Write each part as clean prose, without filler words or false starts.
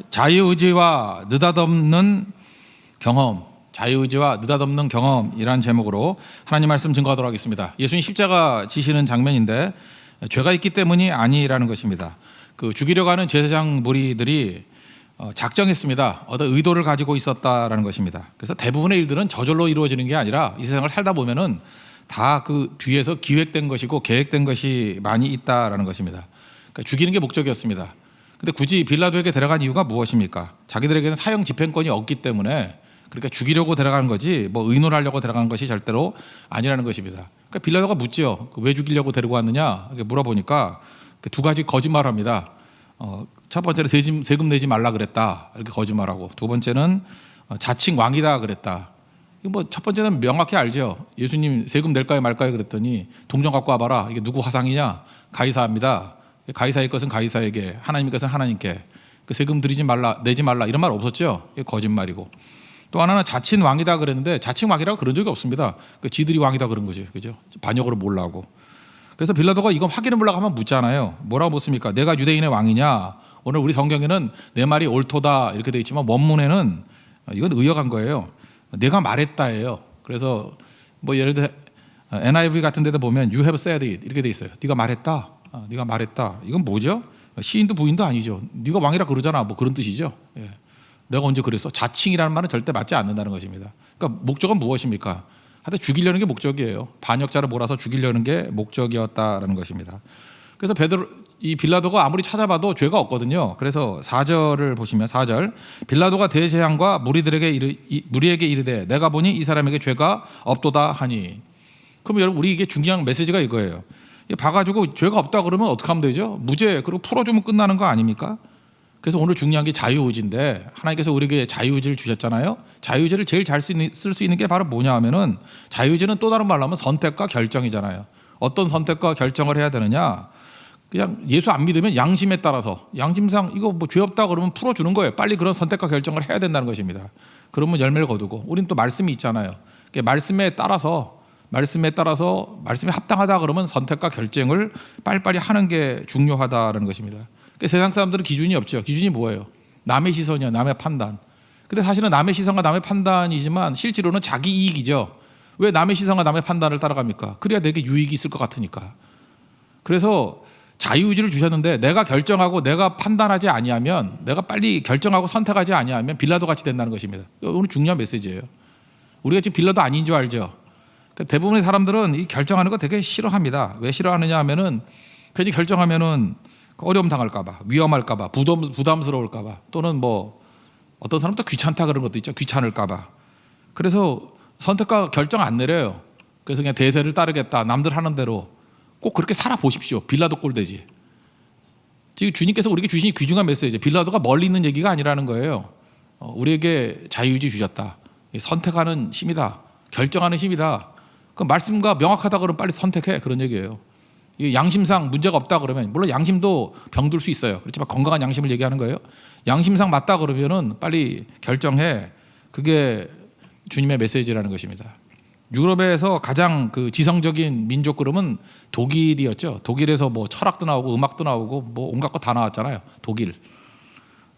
자유의지와 느닷없는 경험, 자유의지와 느닷없는 경험이라는 제목으로 하나님 말씀 증거하도록 하겠습니다. 예수님 십자가 지시는 장면인데 죄가 있기 때문이 아니라는 것입니다. 그 죽이려고 하는 제사장 무리들이 작정했습니다. 어떤 의도를 가지고 있었다라는 것입니다. 그래서 대부분의 일들은 저절로 이루어지는 게 아니라 이 세상을 살다 보면은 다 그 뒤에서 기획된 것이고 계획된 것이 많이 있다라는 것입니다. 그러니까 죽이는 게 목적이었습니다. 근데 굳이 빌라도에게 데려간 이유가 무엇입니까? 자기들에게는 사형 집행권이 없기 때문에 그러니까 죽이려고 데려간 거지 뭐 의논하려고 데려간 것이 절대로 아니라는 것입니다. 그러니까 빌라도가 묻지요. 왜 죽이려고 데리고 왔느냐? 이렇게 물어보니까 두 가지 거짓말을 합니다. 첫 번째는 세금 내지 말라 그랬다. 이렇게 거짓말하고, 두 번째는 자칭 왕이다 그랬다. 뭐 첫 번째는 명확히 알죠. 예수님 세금 낼까요 말까요 그랬더니 동전 갖고 와봐라. 이게 누구 화상이냐? 가이사입니다. 가이사의 것은 가이사에게, 하나님의 것은 하나님께. 그 세금 내지 말라 이런 말 없었죠. 이게 거짓말이고. 또 하나는 자칭 왕이다 그랬는데 자칭 왕이라고 그런 적이 없습니다. 지들이 왕이다 그런 거죠. 그죠? 반역으로 몰라고. 그래서 빌라도가 이거 확인해 보려고 하면 묻잖아요. 뭐라고 묻습니까? 내가 유대인의 왕이냐? 오늘 우리 성경에는 내 말이 옳도다 이렇게 되어 있지만 원문에는 이건 의역한 거예요. 내가 말했다예요. 그래서 뭐 예를 들어 NIV 같은 데도 보면 you have said it 이렇게 돼 있어요. 네가 말했다. 네가 말했다. 이건 뭐죠? 시인도 부인도 아니죠. 네가 왕이라 그러잖아. 뭐 그런 뜻이죠. 예. 내가 언제 그랬어? 자칭이라는 말은 절대 맞지 않는다는 것입니다. 그러니까 목적은 무엇입니까? 하여튼 죽이려는 게 목적이에요. 반역자를 몰아서 죽이려는 게 목적이었다라는 것입니다. 그래서 이 빌라도가 아무리 찾아봐도 죄가 없거든요. 그래서 4절을 보시면 4절 빌라도가 대제사장과 무리에게 이르되 내가 보니 이 사람에게 죄가 없도다 하니. 그럼 여러분 우리 이게 중요한 메시지가 이거예요. 봐가지고 죄가 없다 그러면 어떻게 하면 되죠? 무죄 그리고 풀어주면 끝나는 거 아닙니까? 그래서 오늘 중요한 게 자유의지인데 하나님께서 우리에게 자유의지를 주셨잖아요. 자유의지를 제일 잘 쓸 수 있는 게 바로 뭐냐 하면은 자유의지는 또 다른 말로 하면 선택과 결정이잖아요. 어떤 선택과 결정을 해야 되느냐? 그냥 예수 안 믿으면 양심에 따라서 양심상 이거 뭐 죄 없다 그러면 풀어주는 거예요. 빨리 그런 선택과 결정을 해야 된다는 것입니다. 그러면 열매를 거두고 우리는 또 말씀이 있잖아요. 말씀에 따라서 말씀에 합당하다 그러면 선택과 결정을 빨리빨리 하는 게 중요하다는 것입니다. 세상 사람들은 기준이 없죠. 기준이 뭐예요? 남의 시선이야, 남의 판단. 근데 사실은 남의 시선과 남의 판단이지만 실제로는 자기 이익이죠. 왜 남의 시선과 남의 판단을 따라갑니까? 그래야 내게 유익이 있을 것 같으니까. 그래서 자유의지를 주셨는데 내가 결정하고 내가 판단하지 아니하면, 내가 빨리 결정하고 선택하지 아니하면 빌라도 같이 된다는 것입니다. 오늘 중요한 메시지예요. 우리가 지금 빌라도 아닌 줄 알죠. 대부분의 사람들은 이 결정하는 거 되게 싫어합니다. 왜 싫어하느냐 하면은 괜히 결정하면은 어려움 당할까봐, 위험할까봐, 부담스러울까봐, 또는 뭐 어떤 사람도 귀찮다 그런 것도 있죠. 귀찮을까봐. 그래서 선택과 결정 안 내려요. 그래서 그냥 대세를 따르겠다, 남들 하는 대로. 꼭 그렇게 살아보십시오. 빌라도 꼴 되지. 지금 주님께서 우리에게 주신 귀중한 메시지, 빌라도가 멀리 있는 얘기가 아니라는 거예요. 우리에게 자유의지 주셨다. 선택하는 힘이다. 결정하는 힘이다. 그 말씀과 명확하다 그러면 빨리 선택해. 그런 얘기예요. 양심상 문제가 없다 그러면, 물론 양심도 병들 수 있어요. 그렇지만 건강한 양심을 얘기하는 거예요. 양심상 맞다 그러면은 빨리 결정해. 그게 주님의 메시지라는 것입니다. 유럽에서 가장 그 지성적인 민족 그룹은 독일이었죠. 독일에서 뭐 철학도 나오고 음악도 나오고 뭐 온갖 거 다 나왔잖아요. 독일.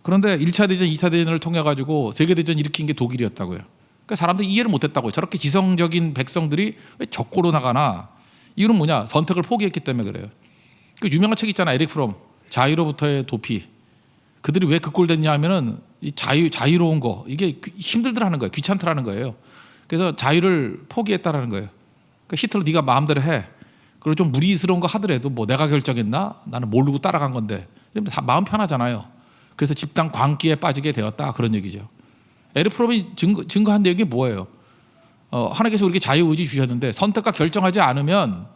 그런데 1차 대전, 2차 대전을 통해 가지고 세계대전 일으킨 게 독일이었다고요. 그러니까 사람들이 이해를 못했다고요. 저렇게 지성적인 백성들이 왜 적고로 나가나? 이유는 뭐냐? 선택을 포기했기 때문에 그래요. 그 유명한 책 있잖아요. 에릭 프롬, 자유로부터의 도피. 그들이 왜 그 꼴 됐냐 하면은 이 자유로운 거, 이게 힘들더라는 거예요. 귀찮더라는 거예요. 그래서 자유를 포기했다라는 거예요. 그러니까 히틀러 네가 마음대로 해. 그리고 좀 무리스러운 거 하더라도 뭐 내가 결정했나? 나는 모르고 따라간 건데. 이러면 다 마음 편하잖아요. 그래서 집단 광기에 빠지게 되었다. 그런 얘기죠. 에릭 프롬이 증거한 내용이 뭐예요? 하나님께서 우리에게 자유의지 주셨는데 선택과 결정하지 않으면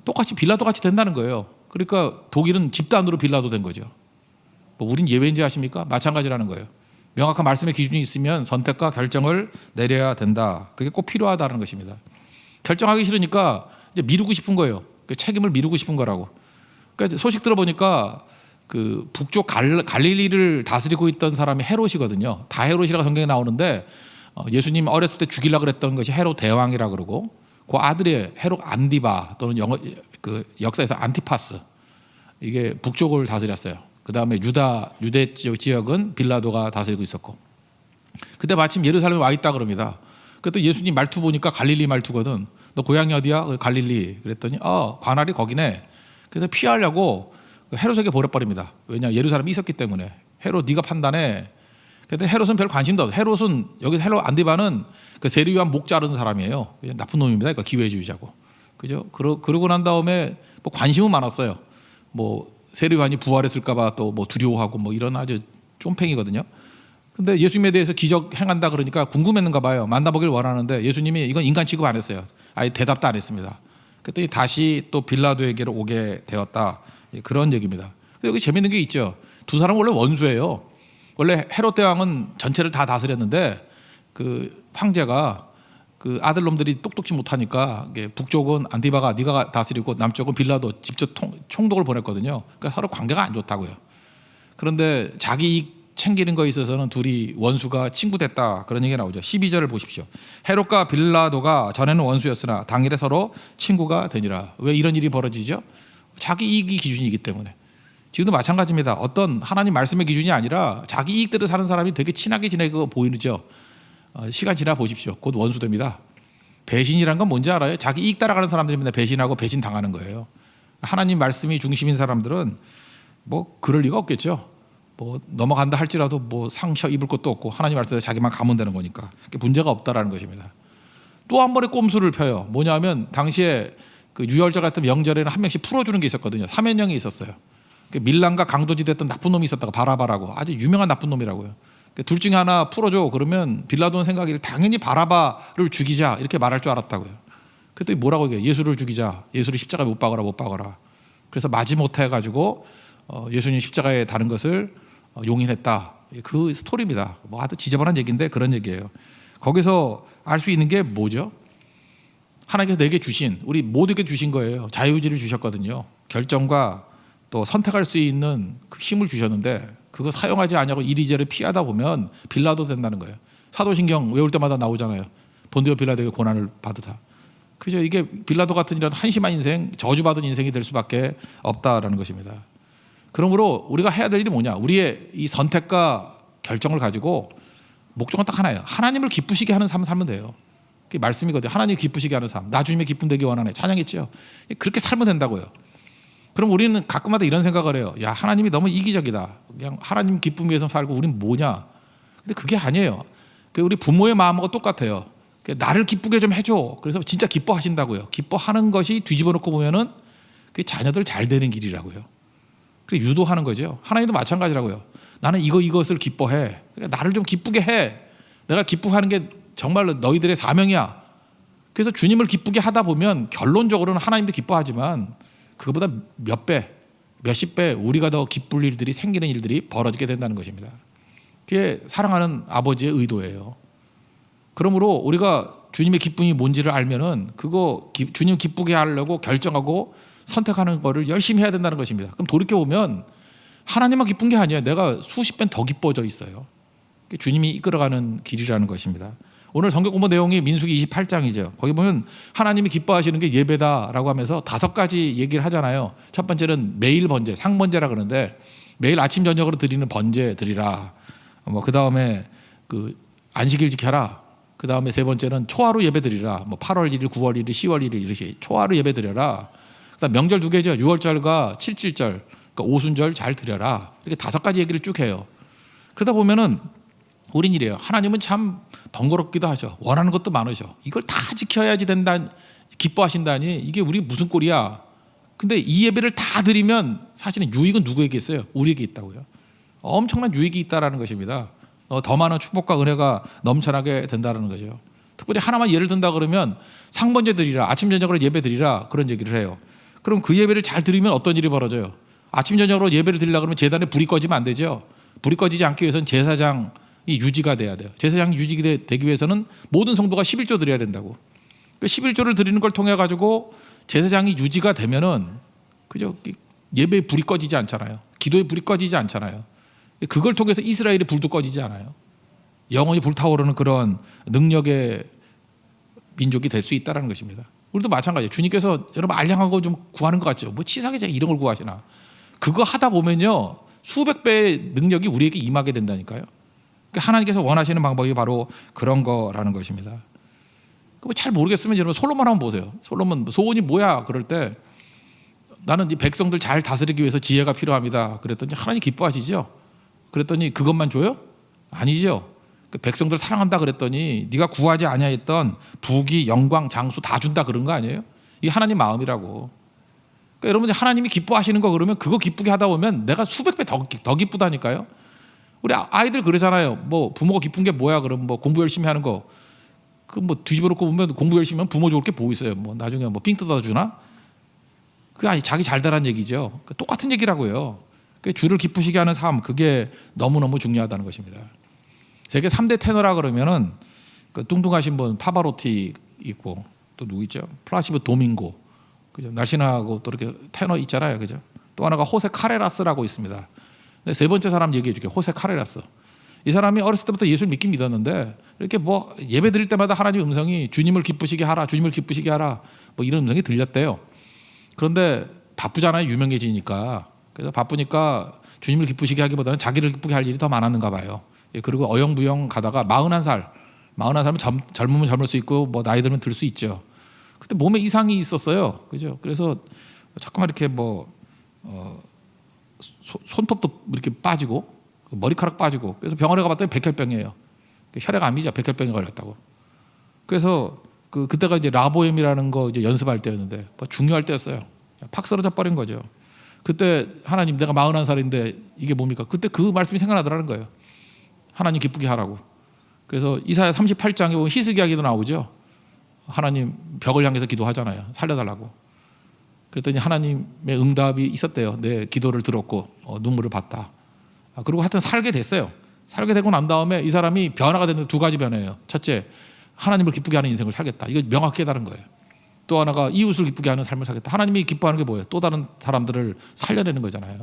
똑같이 빌라도 같이 된다는 거예요. 그러니까 독일은 집단으로 빌라도 된 거죠. 뭐 우린 예외인지 아십니까? 마찬가지라는 거예요. 명확한 말씀의 기준이 있으면 선택과 결정을 내려야 된다. 그게 꼭 필요하다는 것입니다. 결정하기 싫으니까 이제 미루고 싶은 거예요. 책임을 미루고 싶은 거라고. 그러니까 소식 들어보니까 그 북쪽 갈릴리를 다스리고 있던 사람이 헤롯이거든요. 다 헤롯이라고 성경에 나오는데 예수님 어렸을 때 죽이려고 그랬던 것이 헤롯 대왕이라고 그러고, 그 아들이 헤롯 안디바 또는 그 역사에서 안티파스, 이게 북쪽을 다스렸어요. 그 다음에 유대 지역은 빌라도가 다스리고 있었고, 그때 마침 예루살렘에 와 있다 그럽니다. 그때 예수님 말투 보니까 갈릴리 말투거든. 너 고향이 어디야? 갈릴리. 그랬더니 관할이 거기네. 그래서 피하려고 헤롯에게 보내버립니다. 왜냐, 예루살렘에 있었기 때문에. 헤롯 네가 판단해. 근데 헤롯은 별 관심도 없어. 헤롯은 여기 헤롯 안디바는 그 세리요한 목 자르는 사람이에요. 나쁜 놈입니다. 그러니까 기회주의자고. 그죠? 그러고 난 다음에 뭐 관심은 많았어요. 뭐 세리요한이 부활했을까봐 또 뭐 두려워하고 뭐 이런 아주 쫌팽이거든요. 근데 예수님에 대해서 기적 행한다 그러니까 궁금했는가 봐요. 만나보길 원하는데 예수님이 이건 인간 취급 안 했어요. 아예 대답도 안 했습니다. 그랬더니 다시 또 빌라도에게로 오게 되었다. 그런 얘기입니다. 근데 여기 재밌는 게 있죠. 두 사람은 원래 원수예요. 원래 헤롯 대왕은 전체를 다 다스렸는데 그 황제가 그 아들놈들이 똑똑지 못하니까 북쪽은 안디바가 네가 다스리고 남쪽은 빌라도 직접 총독을 보냈거든요. 그러니까 서로 관계가 안 좋다고요. 그런데 자기 이익 챙기는 거에 있어서는 둘이 원수가 친구 됐다, 그런 얘기가 나오죠. 12절을 보십시오. 헤롯과 빌라도가 전에는 원수였으나 당일에 서로 친구가 되니라. 왜 이런 일이 벌어지죠? 자기 이익이 기준이기 때문에. 지금도 마찬가지입니다. 어떤 하나님 말씀의 기준이 아니라 자기 이익대로 사는 사람이 되게 친하게 지내고 보이죠. 시간 지나 보십시오. 곧 원수 됩니다. 배신이란 건 뭔지 알아요? 자기 이익 따라가는 사람들입니다. 배신하고 배신 당하는 거예요. 하나님 말씀이 중심인 사람들은 뭐 그럴 리가 없겠죠. 뭐 넘어간다 할지라도 뭐 상처 입을 것도 없고 하나님 말씀에 자기만 가면 되는 거니까 문제가 없다라는 것입니다. 또 한 번의 꼼수를 펴요. 뭐냐면 당시에 그 유월절 같은 명절에는 한 명씩 풀어주는 게 있었거든요. 사면령이 있었어요. 밀란과 강도지됐던 나쁜 놈이 있었다가 바라바라고, 아주 유명한 나쁜 놈이라고요. 둘 중에 하나 풀어줘. 그러면 빌라도는 생각이 당연히 바라바를 죽이자 이렇게 말할 줄 알았다고요. 그랬더니 뭐라고 얘기해요? 예수를 죽이자. 예수를 십자가에 못 박아라, 못 박아라. 그래서 마지못해 가지고 예수님 십자가에 다는 것을 용인했다. 그 스토리입니다. 뭐 아주 지저분한 얘기인데 그런 얘기예요. 거기서 알 수 있는 게 뭐죠? 하나님께서 내게 주신, 우리 모두에게 주신 거예요. 자유의지를 주셨거든요. 결정과 또 선택할 수 있는 그 힘을 주셨는데 그거 사용하지 않냐고 이리저리 피하다 보면 빌라도 된다는 거예요. 사도신경 외울 때마다 나오잖아요. 본디오 빌라도에게 고난을 받으다. 그죠? 이게 빌라도 같은 이런 한심한 인생, 저주받은 인생이 될 수밖에 없다라는 것입니다. 그러므로 우리가 해야 될 일이 뭐냐? 우리의 이 선택과 결정을 가지고 목적은 딱 하나예요. 하나님을 기쁘시게 하는 삶을 살면 돼요. 그게 말씀이거든요. 하나님 기쁘시게 하는 삶. 나 주님의 기쁨 되기 원하네. 찬양했죠. 그렇게 살면 된다고요. 그럼 우리는 가끔마다 이런 생각을 해요. 야, 하나님이 너무 이기적이다. 그냥 하나님 기쁨 위해서 살고 우린 뭐냐? 근데 그게 아니에요. 우리 부모의 마음하고 똑같아요. 나를 기쁘게 좀 해줘. 그래서 진짜 기뻐하신다고요. 기뻐하는 것이 뒤집어 놓고 보면은 그게 자녀들 잘 되는 길이라고요. 그래 유도하는 거죠. 하나님도 마찬가지라고요. 나는 이것을 기뻐해. 그래 나를 좀 기쁘게 해. 내가 기쁘하는 게 정말로 너희들의 사명이야. 그래서 주님을 기쁘게 하다 보면 결론적으로는 하나님도 기뻐하지만 그거보다 몇 배, 몇십 배 우리가 더 기쁠 일들이 생기는 일들이 벌어지게 된다는 것입니다. 그게 사랑하는 아버지의 의도예요. 그러므로 우리가 주님의 기쁨이 뭔지를 알면은 그거 주님 기쁘게 하려고 결정하고 선택하는 거를 열심히 해야 된다는 것입니다. 그럼 돌이켜보면 하나님만 기쁜 게 아니에요. 내가 수십 배 더 기뻐져 있어요. 주님이 이끌어가는 길이라는 것입니다. 오늘 성경 공부 내용이 민수기 28장이죠. 거기 보면 하나님이 기뻐하시는 게 예배다라고 하면서 5가지 얘기를 하잖아요. 첫 번째는 매일 번제, 상번제라 그러는데 매일 아침 저녁으로 드리는 번제 드리라. 그 다음에 그 안식일 지켜라. 그 다음에 세 번째는 초하루 예배 드리라. 8월 1일, 9월 1일, 10월 1일 이렇게 초하루 예배 드려라. 그다음 명절 2개죠. 6월절과 7.7절, 그러니까 오순절 잘 드려라. 이렇게 5가지 얘기를 쭉 해요. 그러다 보면은 우린 이래요. 하나님은 참 번거롭기도 하죠. 원하는 것도 많으셔. 이걸 다 지켜야지 된다, 기뻐하신다니 이게 우리 무슨 꼴이야. 근데 이 예배를 다 드리면 사실은 유익은 누구에게 있어요? 우리에게 있다고요. 엄청난 유익이 있다라는 것입니다. 더 많은 축복과 은혜가 넘쳐나게 된다는 거죠. 특별히 하나만 예를 든다 그러면 상번제 드리라, 아침 저녁으로 예배 드리라 그런 얘기를 해요. 그럼 그 예배를 잘 드리면 어떤 일이 벌어져요? 아침 저녁으로 예배를 드리려고 그러면 제단에 불이 꺼지면 안 되죠. 불이 꺼지지 않기 위해서는 제사장이 유지가 돼야 돼요. 제사장이 유지되기 위해서는 모든 성도가 11조 드려야 된다고. 그 11조를 드리는 걸 통해 가지고 제사장이 유지가 되면은 그죠? 예배에 불이 꺼지지 않잖아요. 기도에 불이 꺼지지 않잖아요. 그걸 통해서 이스라엘의 불도 꺼지지 않아요. 영원히 불타오르는 그런 능력의 민족이 될 수 있다는 것입니다. 우리도 마찬가지예요. 주님께서 여러분 알량한 거 좀 구하는 것 같죠. 뭐 치사하게 이런 걸 구하시나. 그거 하다 보면요 수백 배의 능력이 우리에게 임하게 된다니까요. 그러니까 하나님께서 원하시는 방법이 바로 그런 거라는 것입니다. 잘 모르겠으면 여러분 솔로몬 한번 보세요. 솔로몬 소원이 뭐야? 그럴 때 나는 이 백성들 잘 다스리기 위해서 지혜가 필요합니다. 그랬더니 하나님 기뻐하시죠? 그랬더니 그것만 줘요? 아니죠. 그 백성들 사랑한다 그랬더니 네가 구하지 아니하였던 부귀, 영광, 장수 다 준다 그런 거 아니에요? 이게 하나님 마음이라고. 그러니까 여러분 하나님이 기뻐하시는 거 그러면 그거 기쁘게 하다 보면 내가 수백 배 더 기쁘다니까요. 우리 아이들 그러잖아요. 뭐 부모가 기쁜 게 뭐야? 그럼 뭐 공부 열심히 하는 거. 그 뭐 뒤집어 놓고 보면 공부 열심히 하면 부모 좋을 게 뭐 있어요? 뭐 나중에 뭐 삥 뜯어 주나? 그게 아니 자기 잘 되라는 얘기죠. 그러니까 똑같은 얘기라고요. 주를 기쁘시게 하는 삶 그게 너무너무 중요하다는 것입니다. 세계 3대 테너라 그러면은 그 뚱뚱하신 분 파바로티 있고 또 누구 있죠? 플라시보 도밍고, 그죠? 날씬하고 또 이렇게 테너 있잖아요, 그죠? 또 하나가 호세 카레라스라고 있습니다. 세 번째 사람 얘기해 줄게요. 호세 카레라스. 이 사람이 어렸을 때부터 예수를 믿긴 믿었는데 이렇게 뭐 예배 드릴 때마다 하나님 음성이 주님을 기쁘시게 하라, 주님을 기쁘시게 하라, 뭐 이런 음성이 들렸대요. 그런데 바쁘잖아요, 유명해지니까. 그래서 바쁘니까 주님을 기쁘시게 하기보다는 자기를 기쁘게 할 일이 더 많았는가 봐요. 그리고 어영부영 가다가 41살은 젊으면 젊을 수 있고 뭐 나이 들면 들 수 있죠. 그때 몸에 이상이 있었어요, 그죠? 그래서 자꾸만 이렇게 뭐 손톱도 이렇게 빠지고 머리카락 빠지고, 그래서 병원에 가봤더니 백혈병이에요. 혈액암이죠, 백혈병에 걸렸다고. 그래서 그때가 이제 라보엠이라는 거 이제 연습할 때였는데 뭐 중요할 때였어요. 팍 쓰러져 버린 거죠. 그때 하나님 내가 41살인데 이게 뭡니까? 그때 그 말씀이 생각나더라는 거예요. 하나님 기쁘게 하라고. 그래서 이사야 38장에 보면 히스기야기도 나오죠. 하나님 벽을 향해서 기도하잖아요. 살려달라고. 그랬더니 하나님의 응답이 있었대요. 내 기도를 들었고 눈물을 봤다. 그리고 하여튼 살게 됐어요. 살게 되고 난 다음에 이 사람이 변화가 됐는데 두 가지 변화예요. 첫째, 하나님을 기쁘게 하는 인생을 살겠다. 이거 명확히 깨달은 거예요. 또 하나가 이웃을 기쁘게 하는 삶을 살겠다. 하나님이 기뻐하는 게 뭐예요? 또 다른 사람들을 살려내는 거잖아요.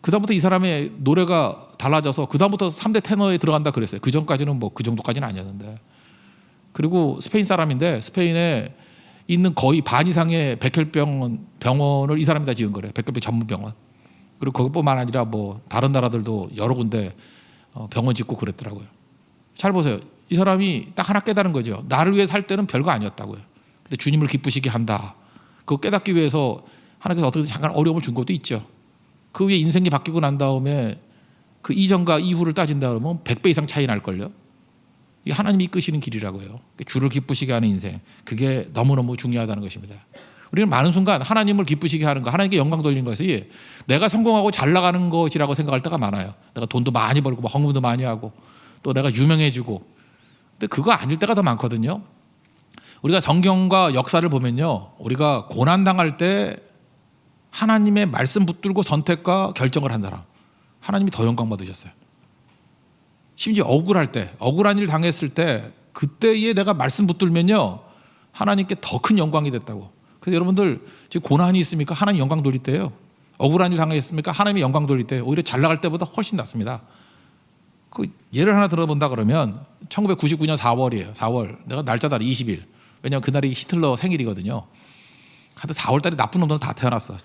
그다음부터 이 사람의 노래가 달라져서 그다음부터 3대 테너에 들어간다 그랬어요. 그 전까지는 뭐 그 정도까지는 아니었는데. 그리고 스페인 사람인데 스페인에 있는 거의 반 이상의 병원을 이 사람이 다 지은 거래요. 백혈병 전문 병원. 그리고 그것뿐만 아니라 뭐 다른 나라들도 여러 군데 병원 짓고 그랬더라고요. 잘 보세요. 이 사람이 딱 하나 깨달은 거죠. 나를 위해 살 때는 별거 아니었다고요. 근데 주님을 기쁘시게 한다. 그거 깨닫기 위해서 하나님께서 어떻게 잠깐 어려움을 준 것도 있죠. 그 위에 인생이 바뀌고 난 다음에 그 이전과 이후를 따진다 그러면 100배 이상 차이 날걸요. 이게 하나님이 이끄시는 길이라고요. 주를 기쁘시게 하는 인생. 그게 너무너무 중요하다는 것입니다. 우리는 많은 순간 하나님을 기쁘시게 하는 거, 하나님께 영광 돌리는 것이 내가 성공하고 잘 나가는 것이라고 생각할 때가 많아요. 내가 돈도 많이 벌고 뭐 헌금도 많이 하고 또 내가 유명해지고. 근데 그거 아닐 때가 더 많거든요. 우리가 성경과 역사를 보면요, 우리가 고난당할 때 하나님의 말씀 붙들고 선택과 결정을 한 사람, 하나님이 더 영광 받으셨어요. 심지어 억울할 때, 억울한 일 당했을 때 그때에 내가 말씀 붙들면요, 하나님께 더 큰 영광이 됐다고. 그래서 여러분들 지금 고난이 있습니까? 하나님 영광 돌릴 때예요. 억울한 일 당했습니까? 하나님이 영광 돌릴 때 오히려 잘 나갈 때보다 훨씬 낫습니다. 그 예를 하나 들어본다 그러면 1999년 4월이에요. 4월. 내가 날짜다 20일. 왜냐하면 그날이 히틀러 생일이거든요. 하여튼 4월 달에 나쁜 놈들은 다 태어났어.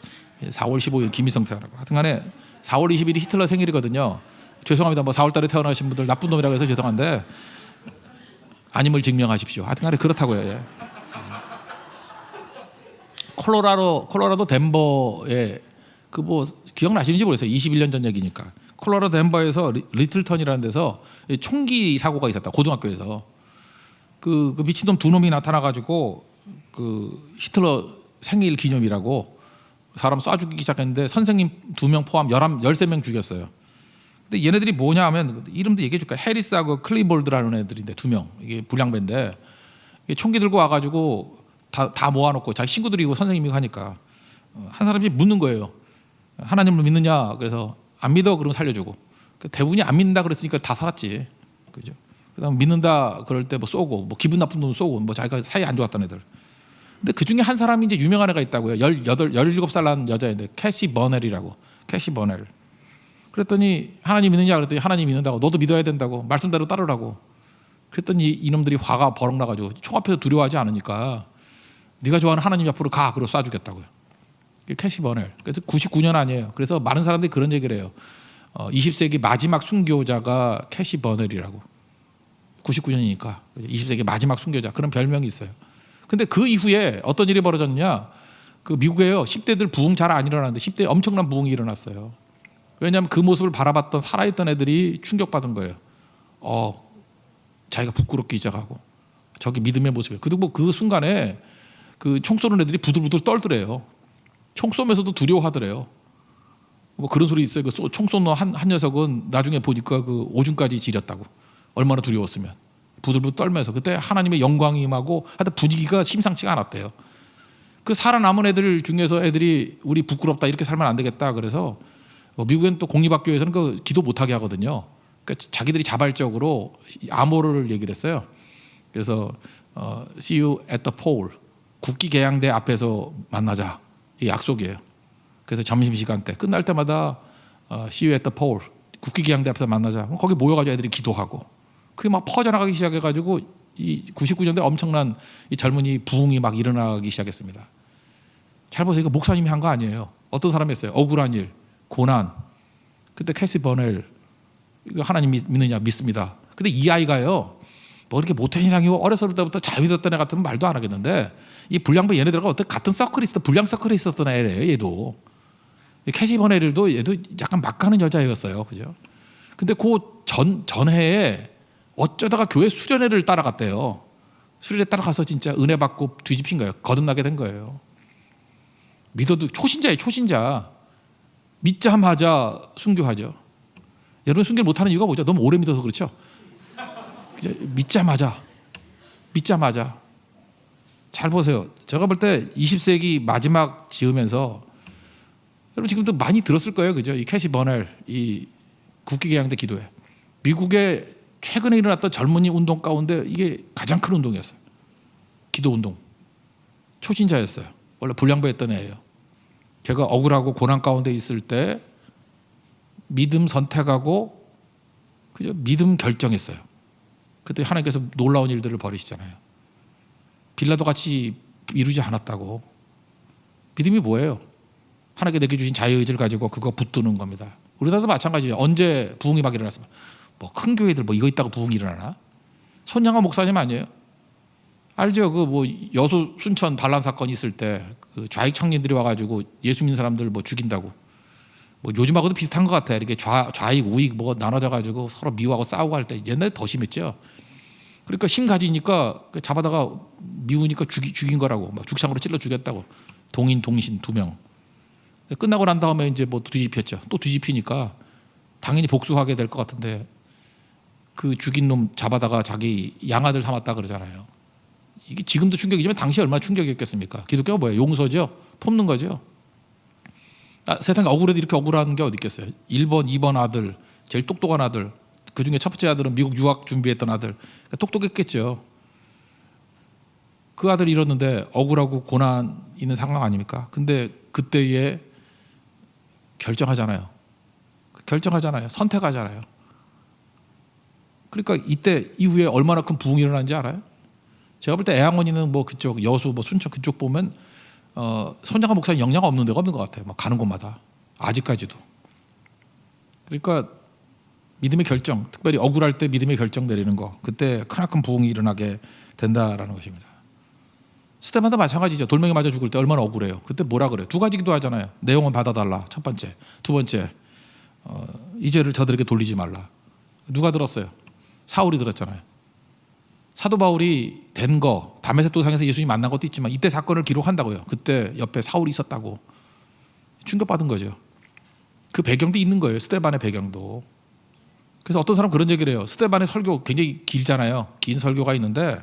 4월 15일 김일성 태어나고. 하여튼 간에 4월 20일이 히틀러 생일이거든요. 죄송합니다. 뭐 4월 달에 태어나신 분들 나쁜 놈이라고 해서 죄송한데 아님을 증명하십시오. 하여튼 간에 그렇다고요. 예. 콜로라도 덴버에 그 뭐 기억나시는지 모르겠어요. 21년 전 얘기니까. 콜로라도 덴버에서 리틀턴이라는 데서 총기 사고가 있었다. 고등학교에서. 그 미친놈 두 놈이 나타나가지고 그 히틀러 생일 기념이라고 사람 쏴 죽이기 시작했는데 선생님 2명 포함 13명 죽였어요. 근데 얘네들이 뭐냐 하면 이름도 얘기해 줄까요? 해리스하고 클리볼드라는 애들인데 2명. 이게 불량배인데 총기 들고 와가지고 다 모아놓고 자기 친구들이고 선생님이고 하니까 한 사람이 묻는 거예요. 하나님을 믿느냐? 그래서 안 믿어. 그러면 살려주고. 대부분이 안 믿는다 그랬으니까 다 살았지. 그죠? 그다음 믿는다 그럴 때 뭐 쏘고, 뭐 기분 나쁜 놈 쏘고, 뭐 자기가 사이 안 좋았던 애들. 근데 그 중에 한 사람이 이제 유명한 애가 있다고요. 17살 난 여자인데 캐시 버넬이라고. 캐시 버넬. 그랬더니 하나님 믿느냐? 그랬더니 하나님 믿는다고. 너도 믿어야 된다고. 말씀대로 따르라고. 그랬더니 이놈들이 화가 버럭 나가지고 총 앞에서 두려워하지 않으니까 네가 좋아하는 하나님 앞으로 가. 그러고 쏴주겠다고요. 캐시 버넬. 그래서 99년 아니에요. 그래서 많은 사람들이 그런 얘기를 해요. 20세기 마지막 순교자가 캐시 버넬이라고. 99년이니까 20세기 마지막 순교자 그런 별명이 있어요. 근데 그 이후에 어떤 일이 벌어졌냐? 그 미국에요 10대들 부흥 잘 안 일어났는데 10대 엄청난 부흥이 일어났어요. 왜냐하면 그 모습을 바라봤던 살아있던 애들이 충격받은 거예요. 자기가 부끄럽기 시작하고 저기 믿음의 모습이에요. 그리고 그 순간에 그 총 쏘는 애들이 부들부들 떨더래요. 총 쏘면서도 두려워하더래요. 뭐 그런 소리 있어요. 그 총 쏘는 한 녀석은 나중에 보니까 그 오줌까지 지렸다고. 얼마나 두려웠으면. 부들부들 떨면서 그때 하나님의 영광이 임하고 하여튼 분위기가 심상치가 않았대요. 그 살아남은 애들 중에서 애들이 우리 부끄럽다 이렇게 살면 안 되겠다 그래서 미국엔 또 공립학교에서는 그 기도 못하게 하거든요. 그러니까 자기들이 자발적으로 암호를 얘기를 했어요. 그래서 see you at the pole 국기계양대 앞에서 만나자 이 약속이에요. 그래서 점심시간 때 끝날 때마다 see you at the pole 국기계양대 앞에서 만나자. 거기 모여가지고 애들이 기도하고 그게 막 퍼져나가기 시작해가지고 이 99년대 엄청난 이 젊은이 부흥이 막 일어나기 시작했습니다. 잘 보세요. 이거 목사님이 한 거 아니에요. 어떤 사람이 했어요. 억울한 일, 고난. 그때 캐시 버넬 이거 하나님 믿느냐 믿습니다. 근데 이 아이가요. 뭐 이렇게 모태 신앙이고 어렸을 때부터 자유됐던 애 같으면 말도 안 하겠는데 이 불량배 얘네들하고 어떤 같은 서클이 있었던 불량 서클에 있었던 애래요. 얘도 캐시 버넬도 얘도 약간 막 가는 여자애였어요. 그죠? 근데 그 전해에 어쩌다가 교회 수련회를 따라갔대요. 수련회 따라가서 진짜 은혜 받고 뒤집힌 거예요. 거듭나게 된 거예요. 믿어도 초신자예요. 초신자. 믿자마자 순교하죠. 여러분 순교를 못하는 이유가 뭐죠? 너무 오래 믿어서 그렇죠. 믿자마자 잘 보세요. 제가 볼 때 20세기 마지막 지으면서 여러분 지금도 많이 들었을 거예요. 그죠? 이 캐시 버넬 이 국기계양대 기도회 미국의 최근에 일어났던 젊은이 운동 가운데 이게 가장 큰 운동이었어요. 기도 운동. 초신자였어요. 원래 불량배였던 애예요. 제가 억울하고 고난 가운데 있을 때 믿음 선택하고 그죠? 믿음 결정했어요. 그때 하나님께서 놀라운 일들을 벌이시잖아요. 빌라도 같이 이루지 않았다고. 믿음이 뭐예요? 하나님께 내게 주신 자유의지를 가지고 그거 붙드는 겁니다. 우리나라도 마찬가지예요. 언제 부흥이 막 일어났습니까? 뭐 큰 교회들 뭐 이거 있다고 부흥이 일어나나? 손양아 목사님 아니에요? 알죠? 그 뭐 여수 순천 반란 사건 있을 때 그 좌익 청년들이 와가지고 예수 믿는 사람들 뭐 죽인다고. 뭐 요즘하고도 비슷한 것 같아요. 이렇게 좌익 우익 뭐 나눠져가지고 서로 미워하고 싸우고 할 때 옛날에 더 심했죠. 그러니까 힘 가지니까 잡아다가 미우니까 죽인 거라고. 막 죽창으로 찔러 죽였다고. 동인 동신 2명. 끝나고 난 다음에 이제 뭐 뒤집혔죠. 또 뒤집히니까 당연히 복수하게 될 것 같은데 그 죽인 놈 잡아다가 자기 양아들 삼았다 그러잖아요. 이게 지금도 충격이지만 당시 얼마나 충격이었겠습니까? 기독교가 뭐예요? 용서죠. 품는 거죠. 세상에 억울해도 이렇게 억울한 게 어디 있겠어요? 1번, 2번 아들, 제일 똑똑한 아들. 그중에 첫 번째 아들은 미국 유학 준비했던 아들. 똑똑했겠죠. 그 아들이 잃었는데 억울하고 고난 있는 상황 아닙니까? 근데 그때에 결정하잖아요. 선택하잖아요. 그러니까 이때 이후에 얼마나 큰 부흥이 일어난지 알아요? 제가 볼 때 애양원이는 뭐 그쪽 여수 뭐 순천 그쪽 보면 손양아 목사님 영향 없는 데가 없는 것 같아요. 막 가는 곳마다 아직까지도. 그러니까 믿음의 결정, 특별히 억울할 때 믿음의 결정 내리는 거, 그때 크나큰 부흥이 일어나게 된다라는 것입니다. 스테반도 마찬가지죠. 돌멩이 맞아 죽을 때 얼마나 억울해요. 그때 뭐라 그래요? 2가지 기도하잖아요. 내 영혼 받아달라. 첫 번째. 2번째, 이 죄를 저들에게 돌리지 말라. 누가 들었어요? 사울이 들었잖아요. 사도 바울이 된 거, 다메섹 도상에서 예수님 만난 것도 있지만 이때 사건을 기록한다고요. 그때 옆에 사울이 있었다고. 충격받은 거죠. 그 배경도 있는 거예요. 스데반의 배경도. 그래서 어떤 사람은 그런 얘기를 해요. 스데반의 설교 굉장히 길잖아요. 긴 설교가 있는데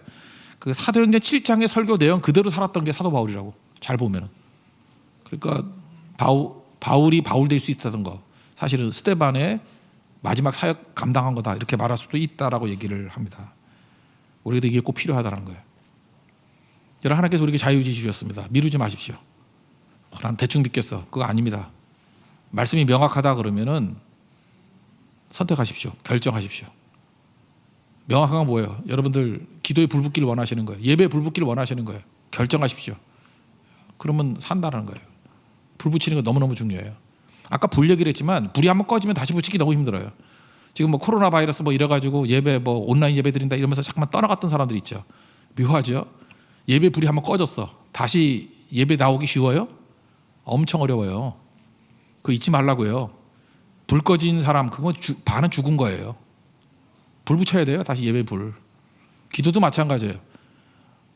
그 사도행전 7장의 설교 내용 그대로 살았던 게 사도 바울이라고. 잘 보면은. 그러니까 바울이 바울 될 수 있었던 거. 사실은 스데반의 마지막 사역 감당한 거다. 이렇게 말할 수도 있다라고 얘기를 합니다. 우리도 이게 꼭 필요하다는 거예요. 여러분 하나님께서 우리에게 자유의지 주셨습니다. 미루지 마십시오. 난 대충 믿겠어. 그거 아닙니다. 말씀이 명확하다 그러면은 선택하십시오. 결정하십시오. 명확한 건 뭐예요? 여러분들 기도에 불 붙기를 원하시는 거예요. 예배에 불 붙기를 원하시는 거예요. 결정하십시오. 그러면 산다는 거예요. 불 붙이는 거 너무너무 중요해요. 아까 불 얘기를 했지만 불이 한번 꺼지면 다시 붙이기 너무 힘들어요. 지금 뭐 코로나 바이러스 뭐 이래가지고 예배 뭐 온라인 예배 드린다 이러면서 잠깐만 떠나갔던 사람들 있죠. 묘하죠. 예배 불이 한번 꺼졌어. 다시 예배 나오기 쉬워요? 엄청 어려워요. 그거 잊지 말라고요. 불 꺼진 사람 그건 반은 죽은 거예요. 불 붙여야 돼요. 다시 예배 불. 기도도 마찬가지예요.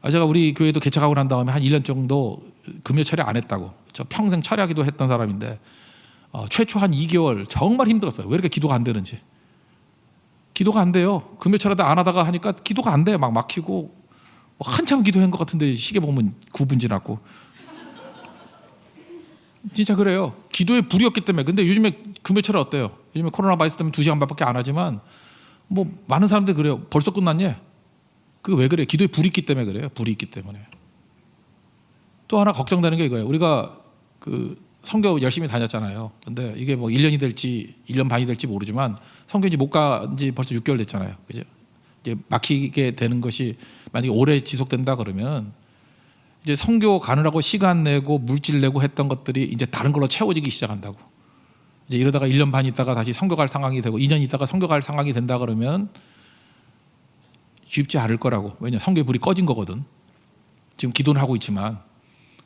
제가 우리 교회도 개척하고 난 다음에 한 1년 정도 금요 철야 안 했다고. 저 평생 철야기도 했던 사람인데 최초 한 2개월 정말 힘들었어요. 왜 이렇게 기도가 안 되는지. 기도가 안 돼요. 금요 철야도 안 하다가 하니까 기도가 안 돼. 막 막히고 한참 기도한 것 같은데 시계 보면 9분 지났고. 진짜 그래요. 기도에 불이 없기 때문에. 근데 요즘에 금요 철야 어때요? 요즘에 코로나 바이러스 때문에 2시간밖에 안 하지만 뭐 많은 사람들이 그래요. 벌써 끝났냐? 그게 왜 그래요? 기도에 불이 있기 때문에 그래요. 불이 있기 때문에. 또 하나 걱정되는 게 이거예요. 우리가 그 선교 열심히 다녔잖아요. 근데 이게 뭐 1년이 될지 1년 반이 될지 모르지만 선교지 못 간 지 벌써 6개월 됐잖아요. 그죠? 이제 막히게 되는 것이 만약에 오래 지속된다 그러면 이제 선교 가느라고 시간 내고 물질 내고 했던 것들이 이제 다른 걸로 채워지기 시작한다고. 이제 이러다가 1년 반 있다가 다시 선교 갈 상황이 되고 2년 있다가 선교 갈 상황이 된다 그러면 쉽지 않을 거라고. 왜냐? 선교의 불이 꺼진 거거든. 지금 기도는 하고 있지만.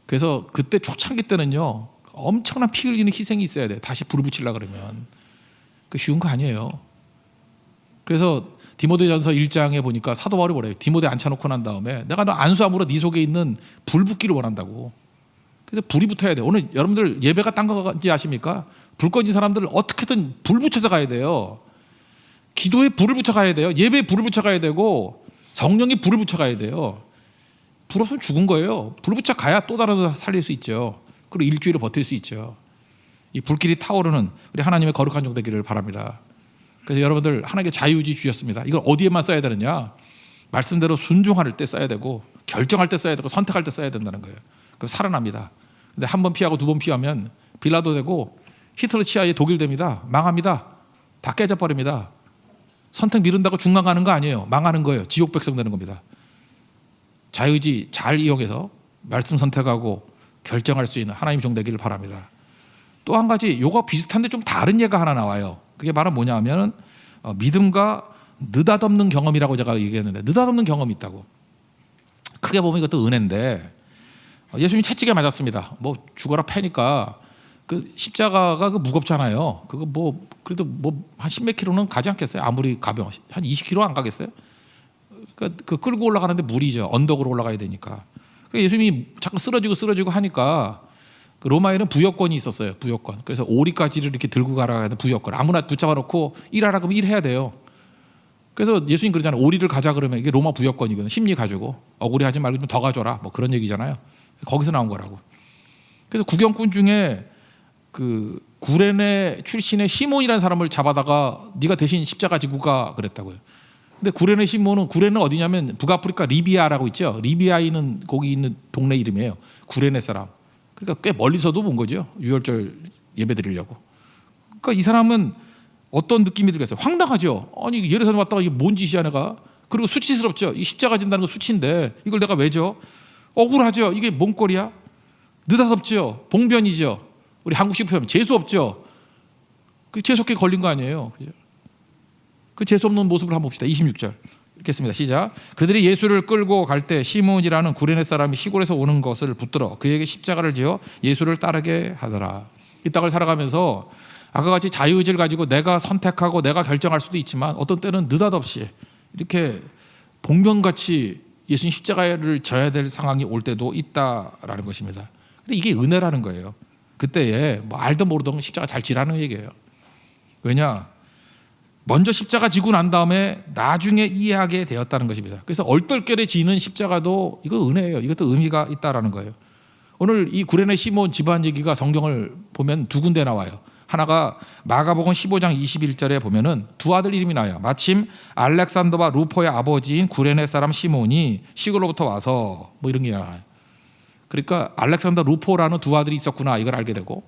그래서 그때 초창기 때는요. 엄청난 피 흘리는 희생이 있어야 돼. 다시 불을 붙이려고 그러면. 그 쉬운 거 아니에요. 그래서 디모데전서 1장에 보니까 사도 바울이 뭐래요? 디모데 앉혀놓고 난 다음에 내가 너 안수함으로 네 속에 있는 불 붙기를 원한다고. 그래서 불이 붙어야 돼. 오늘 여러분들 예배가 딴 건지 아십니까? 불 꺼진 사람들 어떻게든 불 붙여서 가야 돼요. 기도에 불을 붙여 가야 돼요. 예배에 불을 붙여 가야 되고 성령이 불을 붙여 가야 돼요. 불 없으면 죽은 거예요. 불 붙여 가야 또 다른 거 살릴 수 있죠. 그리고 일주일을 버틸 수 있죠. 이 불길이 타오르는 우리 하나님의 거룩한 종 되기를 바랍니다. 그래서 여러분들 하나님께 자유의지 주셨습니다. 이걸 어디에만 써야 되느냐? 말씀대로 순종할 때 써야 되고 결정할 때 써야 되고 선택할 때 써야 된다는 거예요. 그럼 살아납니다. 근데 한 번 피하고 두 번 피하면 빌라도 되고 히틀러 치하에 독일 됩니다. 망합니다. 다 깨져버립니다. 선택 미룬다고 중간 가는 거 아니에요. 망하는 거예요. 지옥 백성 되는 겁니다. 자유의지 잘 이용해서 말씀 선택하고 결정할 수 있는 하나님 종 되기를 바랍니다. 또 한 가지 요거 비슷한데 좀 다른 예가 하나 나와요. 그게 바로 뭐냐 하면 믿음과 느닷없는 경험이라고 제가 얘기했는데 느닷없는 경험이 있다고. 크게 보면 이것도 은혜인데 예수님이 채찍에 맞았습니다. 뭐 죽어라 패니까 그 십자가가 그 무겁잖아요. 그거 뭐 그래도 뭐 한 10몇 킬로는 가지 않겠어요? 아무리 가벼워 한 20킬로 안 가겠어요? 그러니까 그 끌고 올라가는데 무리죠. 언덕으로 올라가야 되니까. 그러니까 예수님이 자꾸 쓰러지고 하니까 그 로마에는 부여권이 있었어요. 부여권. 그래서 오리까지를 이렇게 들고 가라 해도 부여권. 아무나 붙잡아 놓고 일하라 그러면 일해야 돼요. 그래서 예수님 그러잖아요. 오리를 가자 그러면 이게 로마 부여권이거든요. 심리 가지고 억울해 하지 말고 좀 더 가져라. 뭐 그런 얘기잖아요. 거기서 나온 거라고. 그래서 구경꾼 중에 그 구레네 출신의 시몬이라는 사람을 잡아다가 네가 대신 십자가 지고 가 그랬다고요. 근데 구레네 시몬은 구레는 어디냐면 북아프리카 리비아라고 있죠. 리비아에 있는 거기 있는 동네 이름이에요. 구레네 사람. 그러니까 꽤 멀리서도 본 거죠. 유월절 예배 드리려고. 그러니까 이 사람은 어떤 느낌이 들겠어요? 황당하죠. 아니 예루살렘 왔다가 이게 뭔 짓이야 내가. 그리고 수치스럽죠. 이 십자가 진다는 거 수치인데 이걸 내가 왜 줘? 억울하죠. 이게 뭔 꼴이야? 느닷없죠. 봉변이죠. 우리 한국식 표현 재수 없죠. 그 재수 없게 걸린 거 아니에요. 그죠? 그 재수 없는 모습을 한번 봅시다. 26절 읽겠습니다. 시작. 그들이 예수를 끌고 갈 때 시몬이라는 구레네 사람이 시골에서 오는 것을 붙들어 그에게 십자가를 지어 예수를 따르게 하더라. 이 땅을 살아가면서 아까 같이 자유의지를 가지고 내가 선택하고 내가 결정할 수도 있지만 어떤 때는 느닷없이 이렇게 봉변같이 예수님 십자가를 져야 될 상황이 올 때도 있다라는 것입니다. 근데 이게 은혜라는 거예요. 그때에 뭐 알던 모르던 십자가 잘 지라는 얘기예요. 왜냐? 먼저 십자가 지고 난 다음에 나중에 이해하게 되었다는 것입니다. 그래서 얼떨결에 지는 십자가도 이거 은혜예요. 이것도 의미가 있다라는 거예요. 오늘 이 구레네 시몬 집안 얘기가 성경을 보면 두 군데 나와요. 하나가 마가복음 15장 21절에 보면은 두 아들 이름이 나와요. 마침 알렉산더와 루포의 아버지인 구레네 사람 시몬이 시골로부터 와서 뭐 이런 게 나와요. 그러니까 알렉산더 루포라는 두 아들이 있었구나 이걸 알게 되고,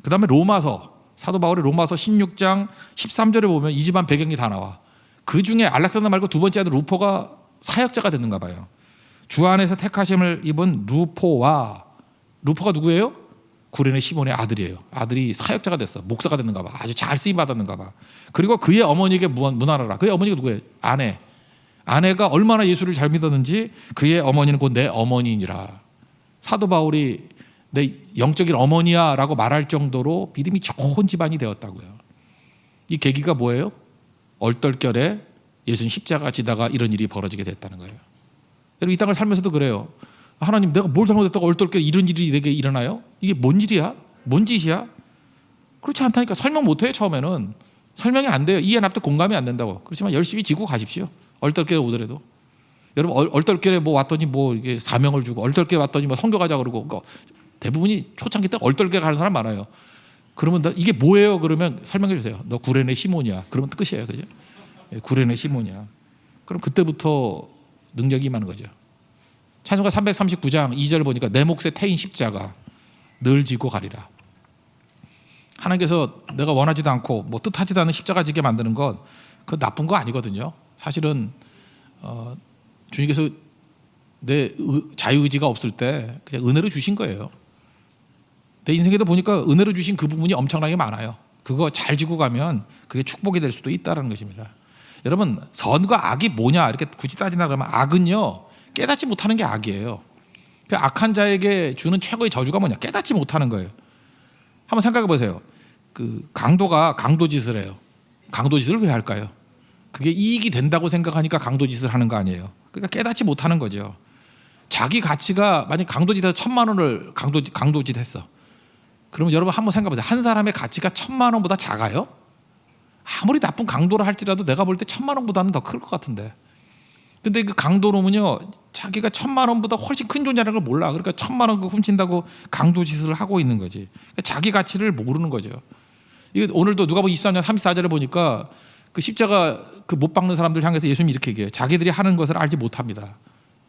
그 다음에 로마서 사도 바울의 로마서 16장 13절에 보면 이 집안 배경이 다 나와. 그 중에 알렉산더 말고 두 번째 아들 루포가 사역자가 됐는가 봐요. 주 안에서 택하심을 입은 루포가 누구예요? 구레네 시몬의 아들이에요. 아들이 사역자가 됐어. 목사가 됐는가 봐. 아주 잘 쓰임 받았는가 봐. 그리고 그의 어머니에게 문안하라. 그의 어머니가 누구예요? 아내. 아내가 얼마나 예수를 잘 믿었는지 그의 어머니는 곧 내 어머니니라. 사도 바울이 내 영적인 어머니야 라고 말할 정도로 믿음이 좋은 집안이 되었다고요. 이 계기가 뭐예요? 얼떨결에 예수님 십자가 지다가 이런 일이 벌어지게 됐다는 거예요. 여러분 이 땅을 살면서도 그래요. 하나님 내가 뭘 잘못했다고 얼떨결에 이런 일이 내게 일어나요? 이게 뭔 일이야? 뭔 짓이야? 그렇지 않다니까. 설명 못해요. 처음에는 설명이 안 돼요. 이해 납득 공감이 안 된다고. 그렇지만 열심히 지고 가십시오. 얼떨결에 오더라도. 여러분 얼떨결에 뭐 왔더니 뭐 이게 사명을 주고 얼떨결에 왔더니 뭐 선교 가자 그러고 그러니까 대부분이 초창기 때 얼떨결에 가는 사람 많아요. 그러면 이게 뭐예요? 그러면 설명해 주세요. 너 구레네 시몬이야. 그러면 끝이에요. 그죠? 구레네 시몬이야. 그럼 그때부터 능력이 임하는 거죠. 찬송가 339장 2절 보니까 내 몫에 태인 십자가 늘 지고 가리라. 하나님께서 내가 원하지도 않고 뭐 뜻하지도 않은 십자가 지게 만드는 건 그건 나쁜 거 아니거든요. 사실은 주님께서 내 자유의지가 없을 때 그냥 은혜로 주신 거예요. 내 인생에도 보니까 은혜로 주신 그 부분이 엄청나게 많아요. 그거 잘 지고 가면 그게 축복이 될 수도 있다는 것입니다. 여러분 선과 악이 뭐냐 이렇게 굳이 따지나 그러면 악은요 깨닫지 못하는 게 악이에요. 그 악한 자에게 주는 최고의 저주가 뭐냐? 깨닫지 못하는 거예요. 한번 생각해 보세요. 그 강도가 강도짓을 해요. 강도짓을 왜 할까요? 그게 이익이 된다고 생각하니까 강도짓을 하는 거 아니에요. 그러니까 깨닫지 못하는 거죠. 자기 가치가 만약 강도짓에서 1,000만 원을 강도짓 했어. 그러면 여러분 한번 생각해 보세요. 한 사람의 가치가 1,000만 원보다 작아요? 아무리 나쁜 강도를 할지라도 내가 볼 때 1,000만 원보다는 더 클 것 같은데. 근데 그 강도놈은요 자기가 1,000만 원보다 훨씬 큰 존재라는 걸 몰라. 그러니까 1,000만 원 훔친다고 강도짓을 하고 있는 거지. 그러니까 자기 가치를 모르는 거죠. 이게 오늘도 누가복음 23장 34절에 보니까 그 십자가 그 못 박는 사람들 향해서 예수님이 이렇게 얘기해요. 자기들이 하는 것을 알지 못합니다.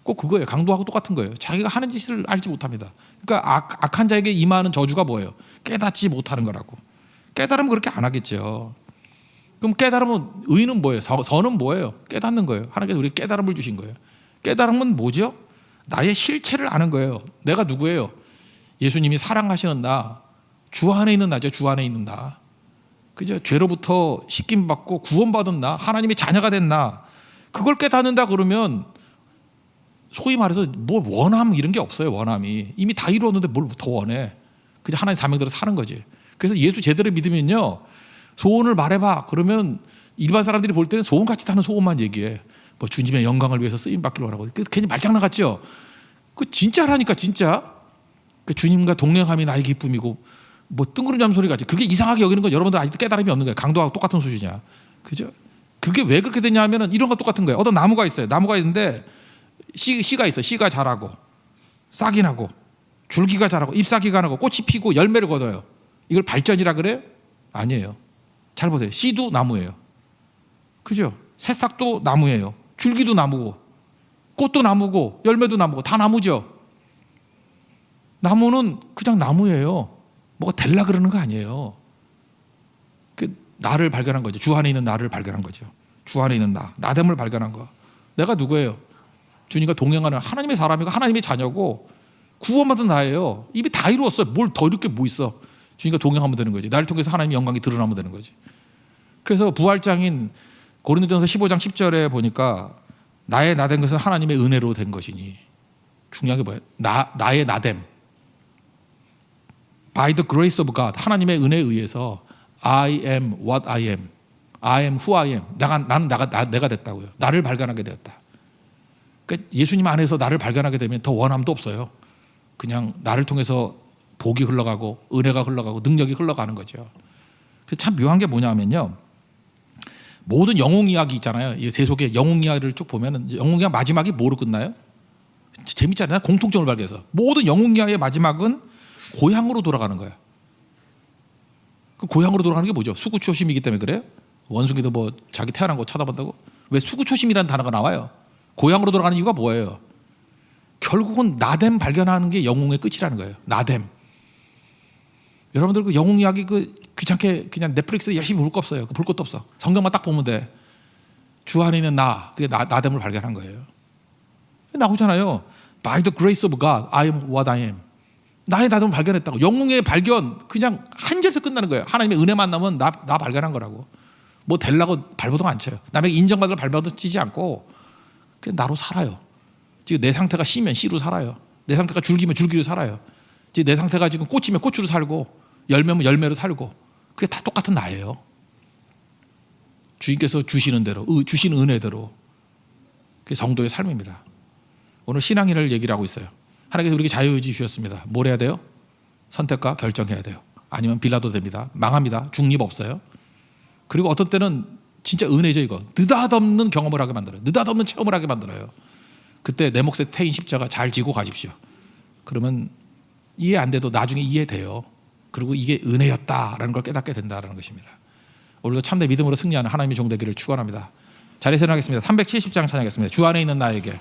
꼭 그거예요. 강도하고 똑같은 거예요. 자기가 하는 짓을 알지 못합니다. 그러니까 악한 자에게 임하는 저주가 뭐예요? 깨닫지 못하는 거라고. 깨달으면 그렇게 안 하겠죠. 그럼 깨달으면 의는 뭐예요? 선은 뭐예요? 깨닫는 거예요. 하나님께서 우리에게 깨달음을 주신 거예요. 깨달음은 뭐죠? 나의 실체를 아는 거예요. 내가 누구예요? 예수님이 사랑하시는 나, 주 안에 있는 나죠. 주 안에 있는 나. 그죠? 죄로부터 씻김 받고 구원받은 나, 하나님의 자녀가 된 나. 그걸 깨닫는다 그러면 소위 말해서 뭐 원함 이런 게 없어요. 원함이 이미 다 이루었는데 뭘 더 원해? 그냥 하나님 사명대로 사는 거지. 그래서 예수 제대로 믿으면요. 소원을 말해봐. 그러면 일반 사람들이 볼 때는 소원 같이 타는 소원만 얘기해. 뭐 주님의 영광을 위해서 쓰임 받기를 원하고. 괜히 말장난 같죠. 그 진짜라니까 진짜. 그 주님과 동행함이 나의 기쁨이고 뭐 뜬구름 잡는 소리 같지. 그게 이상하게 여기는 건 여러분들 아직도 깨달음이 없는 거예요. 강도하고 똑같은 수준이야. 그죠? 그게 왜 그렇게 되냐 하면은 이런 거 똑같은 거예요. 어떤 나무가 있어요. 나무가 있는데 씨가 있어. 씨가 자라고 싹이 나고 줄기가 자라고 잎사귀가 나고 꽃이 피고 열매를 거둬요. 이걸 발전이라 그래요? 아니에요. 잘 보세요. 씨도 나무예요. 그죠? 새싹도 나무예요. 줄기도 나무고 꽃도 나무고 열매도 나무고 다 나무죠. 나무는 그냥 나무예요. 뭐가 될라 그러는 거 아니에요. 그 나를 발견한 거죠. 주 안에 있는 나를 발견한 거죠. 주 안에 있는 나됨을 발견한 거. 내가 누구예요? 주님과 동행하는 하나님의 사람이고 하나님의 자녀고 구원받은 나예요. 이미 다 이루었어요. 뭘 더 이렇게 뭐 있어. 주님과 동행하면 되는 거지. 나를 통해서 하나님의 영광이 드러나면 되는 거지. 그래서 부활장인 고린도전서 15장 10절에 보니까 나의 나된 것은 하나님의 은혜로 된 것이니. 중요한 게 뭐예요? 나의 나됨. By the grace of God. 하나님의 은혜에 의해서 I am what I am. I am who I am. 내가 됐다고요. 나를 발견하게 되었다. 그러니까 예수님 안에서 나를 발견하게 되면 더 원함도 없어요. 그냥 나를 통해서 복이 흘러가고 은혜가 흘러가고 능력이 흘러가는 거죠. 그래서 참 묘한 게 뭐냐면요. 모든 영웅 이야기 있잖아요. 제 속에 영웅 이야기를 쭉 보면은 영웅 이야기 마지막이 뭐로 끝나요? 재밌잖아요. 공통점을 발견해서 모든 영웅 이야기의 마지막은 고향으로 돌아가는 거예요. 그 고향으로 돌아가는 게 뭐죠? 수구초심이기 때문에 그래요? 원숭이도 뭐 자기 태어난 거 쳐다본다고? 왜 수구초심이라는 단어가 나와요? 고향으로 돌아가는 이유가 뭐예요? 결국은 나됨 발견하는 게 영웅의 끝이라는 거예요. 나됨. 여러분들 그 영웅 이야기 그 귀찮게 그냥 넷플릭스 열심히 볼 거 없어요. 볼 것도 없어. 성경만 딱 보면 돼. 주 안에 있는 그게 나됨을 발견한 거예요. 나오잖아요. By the grace of God, I am what I am. 나의 나됨을 발견했다고. 영웅의 발견 그냥 한 절에서 끝나는 거예요. 하나님의 은혜 만나면 나 발견한 거라고. 뭐 되려고 발버둥 안 쳐요. 남에게 인정받을 발버둥 치지 않고 그냥 나로 살아요. 지금 내 상태가 씨면 씨로 살아요. 내 상태가 줄기면 줄기로 살아요. 지금 내 상태가 지금 꽃이면 꽃으로 살고 열매면 열매로 살고 그게 다 똑같은 나예요. 주님께서 주시는 대로 주시는 은혜대로 그게 성도의 삶입니다. 오늘 신앙인을 얘기를 하고 있어요. 하나님께서 우리에게 자유의지 주셨습니다. 뭘 해야 돼요? 선택과 결정해야 돼요. 아니면 빌라도 됩니다. 망합니다. 중립 없어요. 그리고 어떤 때는 진짜 은혜죠. 이거 느닷없는 경험을 하게 만들어요. 느닷없는 체험을 하게 만들어요. 그때 내 몫에 태인 십자가 잘 지고 가십시오. 그러면 이해 안 돼도 나중에 이해돼요. 그리고 이게 은혜였다라는 걸 깨닫게 된다는 것입니다. 오늘도 참된 믿음으로 승리하는 하나님의 종 되기를 축원합니다. 자리에서 일어나겠습니다. 370장 찬양하겠습니다. 주 안에 있는 나에게.